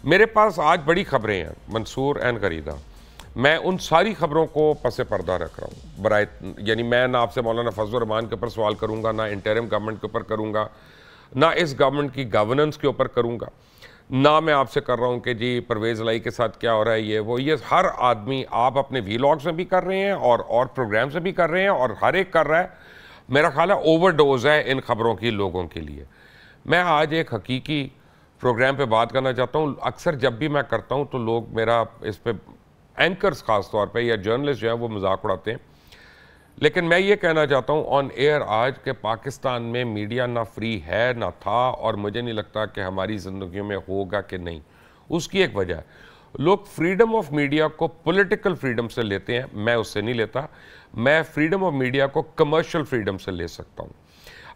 मेरे पास आज बड़ी खबरें हैं मंसूर एंड गरीदा। मैं उन सारी खबरों को पसे पर्दा रख रहा हूँ बराए, यानी मैं ना आपसे मौलाना फजल रहमान के ऊपर सवाल करूँगा, ना इंटरिम गवर्नमेंट के ऊपर करूँगा, ना इस गवर्नमेंट की गवर्नेंस के ऊपर करूँगा, ना मैं आपसे कर रहा हूँ कि जी परवेज़ लाई के साथ क्या हो रहा है ये वो। ये हर आदमी आप अपने वीलॉग्स में भी कर रहे हैं और प्रोग्राम्स में भी कर रहे हैं, और हर एक कर रहा है। मेरा ख्याल है ओवरडोज है इन खबरों की लोगों के लिए। मैं आज एक हकीकी प्रोग्राम पे बात करना चाहता हूँ। अक्सर जब भी मैं करता हूँ तो लोग मेरा इस पे, एंकर्स ख़ास तौर पे या जर्नलिस्ट जो है वो मजाक उड़ाते हैं, लेकिन मैं ये कहना चाहता हूँ ऑन एयर आज के पाकिस्तान में मीडिया ना फ्री है ना था, और मुझे नहीं लगता कि हमारी ज़िंदगियों में होगा कि नहीं। उसकी एक वजह है, लोग फ्रीडम ऑफ मीडिया को पॉलिटिकल फ्रीडम से लेते हैं, मैं उससे नहीं लेता। मैं फ्रीडम ऑफ मीडिया को कमर्शियल फ्रीडम से ले सकता हूँ।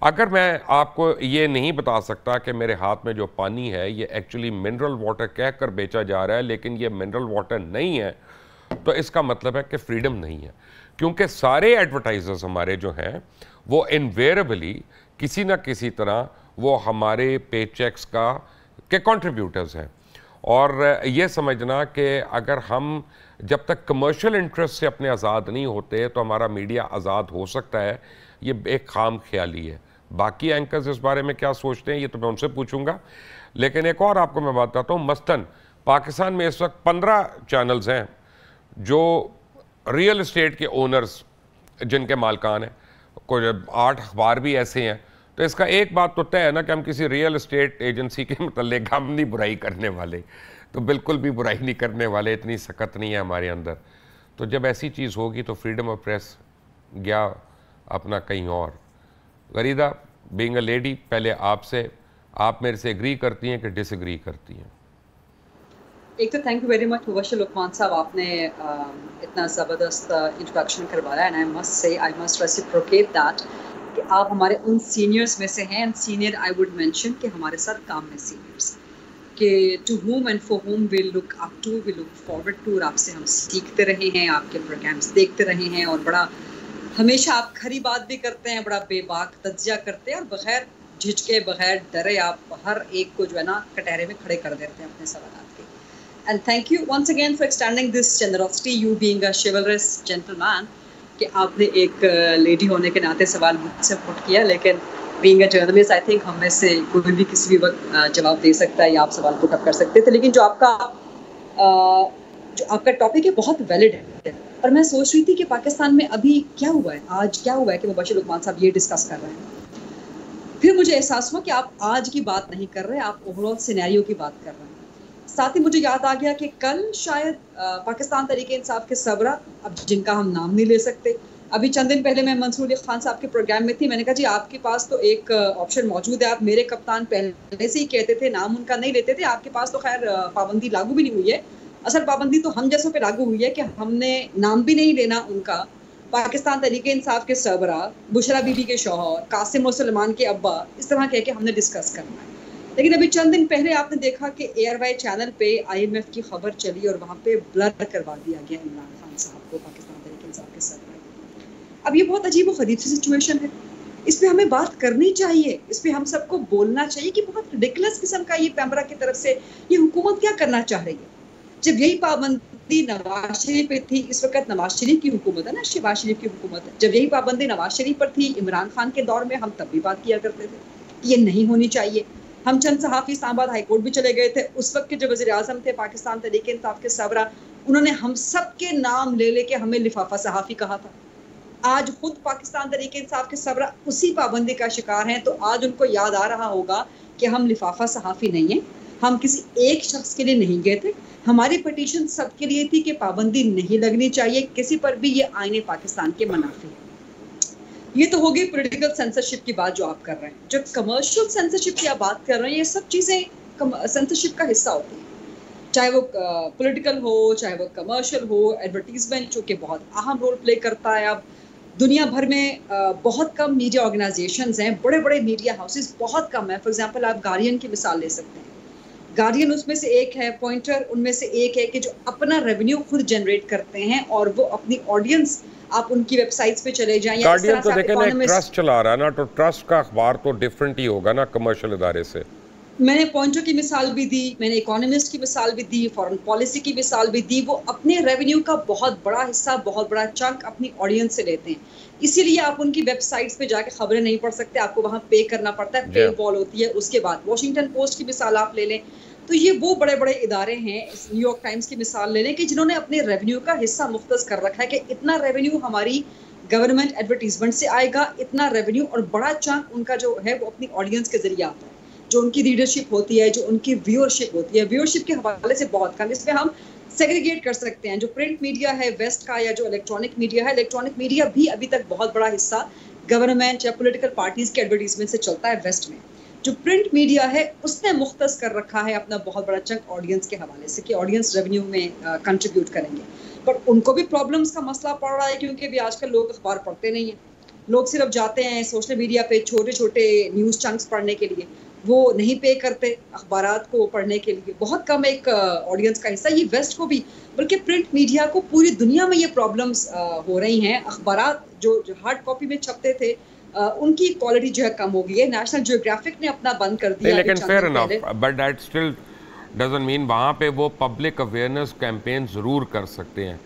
अगर मैं आपको ये नहीं बता सकता कि मेरे हाथ में जो पानी है ये एक्चुअली मिनरल वाटर कह कर बेचा जा रहा है, लेकिन ये मिनरल वाटर नहीं है, तो इसका मतलब है कि फ्रीडम नहीं है। क्योंकि सारे एडवर्टाइजर्स हमारे जो हैं वो इनवेरेबली किसी ना किसी तरह वो हमारे पे चेक्स के कंट्रीब्यूटर्स हैं। और ये समझना कि अगर हम जब तक कमर्शियल इंटरेस्ट से अपने आज़ाद नहीं होते तो हमारा मीडिया आज़ाद हो सकता है, ये एक खाम ख्याली है। बाकी एंकर्स इस बारे में क्या सोचते हैं ये तो मैं उनसे पूछूंगा। लेकिन एक और आपको मैं बताता हूँ, मसलन पाकिस्तान में इस वक्त 15 चैनल्स हैं जो रियल इस्टेट के ओनर्स जिनके मालकान हैं, कोई 8 अखबार भी ऐसे हैं। तो इसका एक बात तो तय है ना कि हम किसी रियल इस्टेट एजेंसी के मतलब हम नहीं बुराई करने वाले, तो बिल्कुल भी बुराई नहीं करने वाले, इतनी सख्त नहीं है हमारे अंदर। तो जब ऐसी चीज़ होगी तो फ्रीडम ऑफ प्रेस गया अपना कहीं और। गरीदा, बीइंग अ लेडी, पहले आपसे, आप मेरे से एग्री करती हैं कि डिसएग्री करती हैं? एक तो thank you very much Mubashar Luqman साहब, आपने इतना ज़बरदस्त इंट्रोडक्शन करवाया, and I must reciprocate that कि आप हमारे उन सीनियर्स में से हैं। And senior I would mention कि हमारे साथ काम में सीनियर्स कि to whom and for whom we look up to, we look forward to, और आपसे हम सीखते रहे हैं, आपके प्रोग्राम्स देखते रहे हैं, और बड़ा हमेशा आप खरी बात भी करते हैं, बड़ा बेबाक तज्जिया करते हैं, और बगैर झिझके बगैर डरे आप हर एक को जो है ना कटहरे में खड़े कर देते हैं अपने सवालात के। And thank you once again for extending this generosity, you being a chivalrous gentleman, कि आपने एक लेडी होने के नाते सवाल मुझसे पुट किया। लेकिन being a journalist I think हम में से कोई भी किसी भी वक्त जवाब दे सकता है या आप सवाल पुट अप कर सकते थे। लेकिन जो आपका टॉपिक है बहुत वैलिड है, और मैं सोच रही थी कि पाकिस्तान में अभी क्या हुआ है, आज क्या हुआ है कि मुबशर लुकमान साहब ये डिस्कस कर रहे हैं। फिर मुझे एहसास हुआ कि आप आज की बात नहीं कर रहे, आप ओवरऑल सिनेरियो की बात कर रहे हैं। साथ ही मुझे याद आ गया कि कल शायद पाकिस्तान तहरीक इंसाफ के सरबराह, अब जिनका हम नाम नहीं ले सकते, अभी चंद दिन पहले मैं मंसूर अली खान साहब के प्रोग्राम में थी, मैंने कहा जी आपके पास तो एक ऑप्शन मौजूद है, आप मेरे कप्तान पहले से ही कहते थे, नाम उनका नहीं लेते थे, आपके पास तो खैर पाबंदी लागू भी नहीं हुई है। असल पाबंदी तो हम जैसों पे लागू हुई है कि हमने नाम भी नहीं लेना उनका। पाकिस्तान तहरीक इंसाफ के सरबराह, बुशरा बीबी के शौहर, कासिम और सलमान के अब्बा, इस तरह कह के हमने डिस्कस करना है। लेकिन अभी चंद दिन पहले आपने देखा कि एयरवाई चैनल पे IMF की खबर चली और वहाँ पे ब्लर करवा दिया गया इमरान खान साहब को, पाकिस्तान तहरीक इंसाफ के सरबराह। अब ये बहुत अजीब व गरीब सी सिचुएशन है, इस पर हमें बात करनी चाहिए, इस पर हम सबको बोलना चाहिए कि बहुत रिडिकुलस किस्म का ये पैमरा की तरफ से ये हुकूमत क्या करना चाह रही है। जब यही पाबंदी नवाज शरीफ पे थी, इस वक्त नवाज शरीफ की हुकूमत है ना, शहबाज शरीफ की हुकूमत है, जब यही पाबंदी नवाज शरीफ पर थी इमरान खान के दौर में, हम तब भी बात किया करते थे ये नहीं होनी चाहिए। हम चंद सहाफ़ी इस्लामाबाद हाई कोर्ट भी चले गए थे, उस वक्त के जो वज़ीर आज़म थे पाकिस्तान तहरीक इंसाफ के सरबराह, उन्होंने हम सब के नाम ले लेके हमें लिफाफा सहाफ़ी कहा था। आज खुद पाकिस्तान तहरीक इंसाफ के सरबराह उसी पाबंदी का शिकार हैं, तो आज उनको याद आ रहा होगा कि हम लिफाफा सहाफ़ी नहीं है, हम किसी एक शख्स के लिए नहीं गए थे, हमारी पटिशन सबके लिए थी कि पाबंदी नहीं लगनी चाहिए किसी पर भी, ये आईने पाकिस्तान के मुनाफी है। ये तो होगी पॉलिटिकल सेंसरशिप की बात जो आप कर रहे हैं। जो कमर्शियल सेंसरशिप की आप बात कर रहे हैं, ये सब चीज़ें सेंसरशिप का हिस्सा होती हैं, चाहे वो पॉलिटिकल हो, चाहे वो कमर्शियल हो। एडवर्टीजमेंट चूँकि बहुत अहम रोल प्ले करता है, अब दुनिया भर में बहुत कम मीडिया ऑर्गेनाइजेशंस हैं, बड़े बड़े मीडिया हाउसेस बहुत कम है। फॉर एग्जांपल आप गार्डियन की मिसाल ले सकते हैं, गार्डियन उसमें से एक है, पॉइंटर उनमें से एक है कि जो अपना रेवेन्यू खुद जनरेट करते हैं और वो अपनी ऑडियंस, आप उनकी वेबसाइट्स पे चले जाएं, गार्डियन तो देखें ना, ट्रस्ट चला रहा है ना, तो ट्रस्ट का अखबार तो डिफरेंट ही होगा ना कमर्शियल इदारे से। मैंने पॉइंटो की मिसाल भी दी, मैंने इकोनॉमिस्ट की मिसाल भी दी, फॉरेन पॉलिसी की मिसाल भी दी। वो अपने रेवेन्यू का बहुत बड़ा हिस्सा, बहुत बड़ा चंक अपनी ऑडियंस से लेते हैं। इसीलिए आप उनकी वेबसाइट्स पे जाके खबरें नहीं पढ़ सकते, आपको वहां पे करना पड़ता है, पे वॉल होती है। उसके बाद वॉशिंगटन पोस्ट की मिसाल आप ले लें, तो ये वो बड़े बड़े इदारे हैं, न्यूयॉर्क टाइम्स की मिसाल ले लें, कि जिन्होंने अपने रेवेन्यू का हिस्सा मुख्तस कर रखा है कि इतना रेवेन्यू हमारी गवर्नमेंट एडवर्टीजमेंट से आएगा, इतना रेवेन्यू, और बड़ा चंक उनका जो है वो अपनी ऑडियंस के जरिए आता है। जो उनकी रीडरशिप होती है, जो उनकी व्यूअरशिप होती है, व्यूअरशिप के हवाले से बहुत कम। इसमें हम सेग्रीगेट कर सकते हैं जो प्रिंट मीडिया है वेस्ट का, या जो इलेक्ट्रॉनिक मीडिया है। इलेक्ट्रॉनिक मीडिया भी अभी तक बहुत बड़ा हिस्सा गवर्नमेंट या पॉलिटिकल पार्टीज के एडवर्टीजमेंट से चलता है वेस्ट में। जो प्रिंट मीडिया है उसने मुख्तस कर रखा है अपना बहुत बड़ा चंक ऑडियंस के हवाले से, कि ऑडियंस रेवेन्यू में कंट्रीब्यूट करेंगे। पर उनको भी प्रॉब्लम्स का मसला पड़ रहा है, क्योंकि अभी आजकल लोग अखबार पढ़ते नहीं हैं। लोग सिर्फ जाते हैं सोशल मीडिया पे छोटे छोटे न्यूज़ चंक्स पढ़ने के लिए, वो नहीं पे करते अखबारात को पढ़ने के लिए। बहुत कम एक ऑडियंस का हिस्सा, ये वेस्ट को भी, बल्कि प्रिंट मीडिया को पूरी दुनिया में ये प्रॉब्लम्स हो रही हैं। अखबारात जो हार्ड कॉपी में छपते थे, उनकी क्वालिटी जो है कम हो गई है। नेशनल जियोग्राफिक ने अपना बंद कर दिया। लेकिन fair enough, but that still doesn't mean वहाँ पे वो पब्लिक अवेयरनेस कैंपेन ज़रूर कर सकते हैं